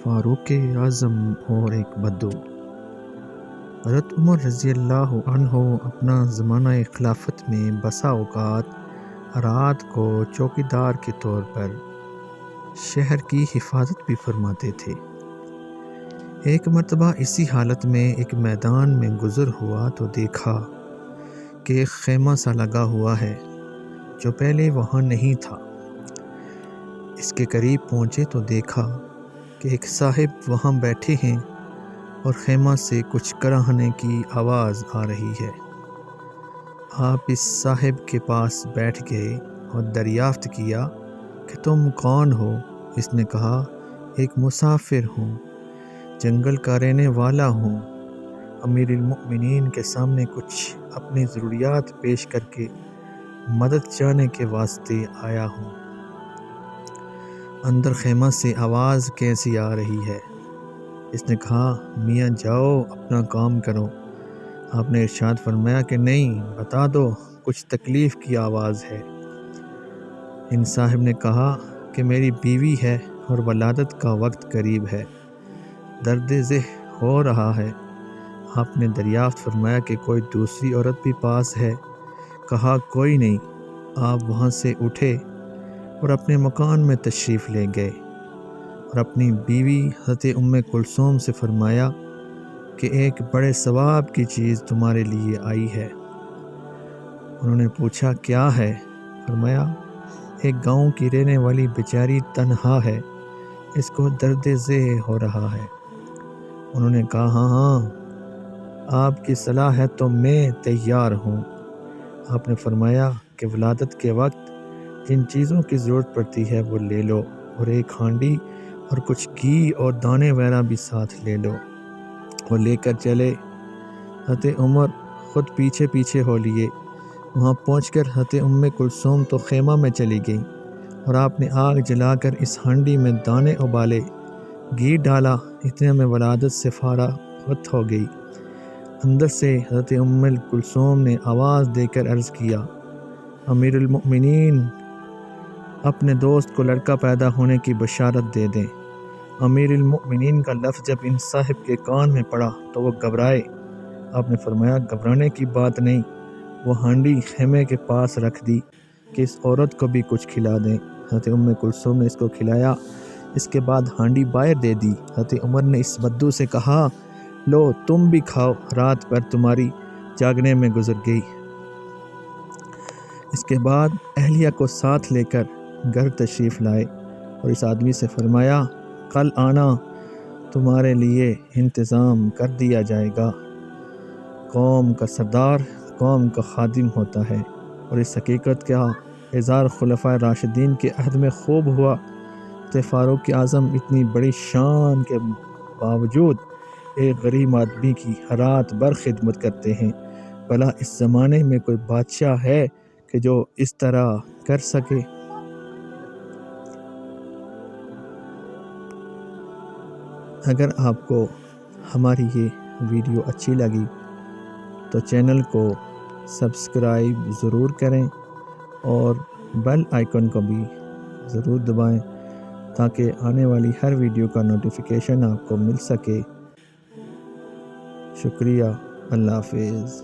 فاروق اعظم اور ایک بدو۔ حضرت عمر رضی اللہ عنہ اپنا زمانہ خلافت میں بسا اوقات رات کو چوکیدار کے طور پر شہر کی حفاظت بھی فرماتے تھے۔ ایک مرتبہ اسی حالت میں ایک میدان میں گزر ہوا تو دیکھا کہ ایک خیمہ سا لگا ہوا ہے جو پہلے وہاں نہیں تھا۔ اس کے قریب پہنچے تو دیکھا کہ ایک صاحب وہاں بیٹھے ہیں اور خیمہ سے کچھ کراہنے کی آواز آ رہی ہے۔ آپ اس صاحب کے پاس بیٹھ گئے اور دریافت کیا کہ تم کون ہو؟ اس نے کہا ایک مسافر ہوں، جنگل کا رہنے والا ہوں، امیر المؤمنین کے سامنے کچھ اپنی ضروریات پیش کر کے مدد چاہنے کے واسطے آیا ہوں۔ اندر خیمہ سے آواز کیسی آ رہی ہے؟ اس نے کہا میاں جاؤ اپنا کام کرو۔ آپ نے ارشاد فرمایا کہ نہیں، بتا دو کچھ تکلیف کی آواز ہے۔ ان صاحب نے کہا کہ میری بیوی ہے اور ولادت کا وقت قریب ہے، درد ذہ ہو رہا ہے۔ آپ نے دریافت فرمایا کہ کوئی دوسری عورت بھی پاس ہے؟ کہا کوئی نہیں۔ آپ وہاں سے اٹھے اور اپنے مکان میں تشریف لے گئے اور اپنی بیوی حضرت ام کلثوم سے فرمایا کہ ایک بڑے ثواب کی چیز تمہارے لیے آئی ہے۔ انہوں نے پوچھا کیا ہے؟ فرمایا ایک گاؤں کی رہنے والی بیچاری تنہا ہے، اس کو درد ذہ ہو رہا ہے۔ انہوں نے کہا ہاں آپ کی صلاح ہے تو میں تیار ہوں۔ آپ نے فرمایا کہ ولادت کے وقت جن چیزوں کی ضرورت پڑتی ہے وہ لے لو، اور ایک ہانڈی اور کچھ گھی اور دانے وغیرہ بھی ساتھ لے لو۔ وہ لے کر چلے۔ حضرت عمر خود پیچھے پیچھے ہو لیے۔ وہاں پہنچ کر حضرت ام کلثوم تو خیمہ میں چلی گئیں اور آپ نے آگ جلا کر اس ہانڈی میں دانے ابالے، گھی ڈالا، اتنے میں ولادت سے فارغت ہو گئی۔ اندر سے حضرت ام کلثوم نے آواز دے کر عرض کیا امیر المؤمنین اپنے دوست کو لڑکا پیدا ہونے کی بشارت دے دیں۔ امیر المؤمنین کا لفظ جب ان صاحب کے کان میں پڑا تو وہ گھبرائے۔ آپ نے فرمایا گھبرانے کی بات نہیں، وہ ہانڈی خیمے کے پاس رکھ دی کہ اس عورت کو بھی کچھ کھلا دیں۔ حضرت ام کلثوم نے اس کو کھلایا، اس کے بعد ہانڈی باہر دے دی۔ حضرت عمر نے اس بدو سے کہا لو تم بھی کھاؤ، رات بھر تمہاری جاگنے میں گزر گئی۔ اس کے بعد اہلیہ کو ساتھ لے کر گھر تشریف لائے اور اس آدمی سے فرمایا کل آنا، تمہارے لیے انتظام کر دیا جائے گا۔ قوم کا سردار قوم کا خادم ہوتا ہے، اور اس حقیقت کا اظہار خلفائے راشدین کے عہد میں خوب ہوا کہ فاروق اعظم اتنی بڑی شان کے باوجود ایک غریب آدمی کی رات بھر خدمت کرتے ہیں۔ بھلا اس زمانے میں کوئی بادشاہ ہے کہ جو اس طرح کر سکے؟ اگر آپ کو ہماری یہ ویڈیو اچھی لگی تو چینل کو سبسکرائب ضرور کریں اور بیل آئیکن کو بھی ضرور دبائیں تاکہ آنے والی ہر ویڈیو کا نوٹیفیکیشن آپ کو مل سکے۔ شکریہ، اللہ حافظ۔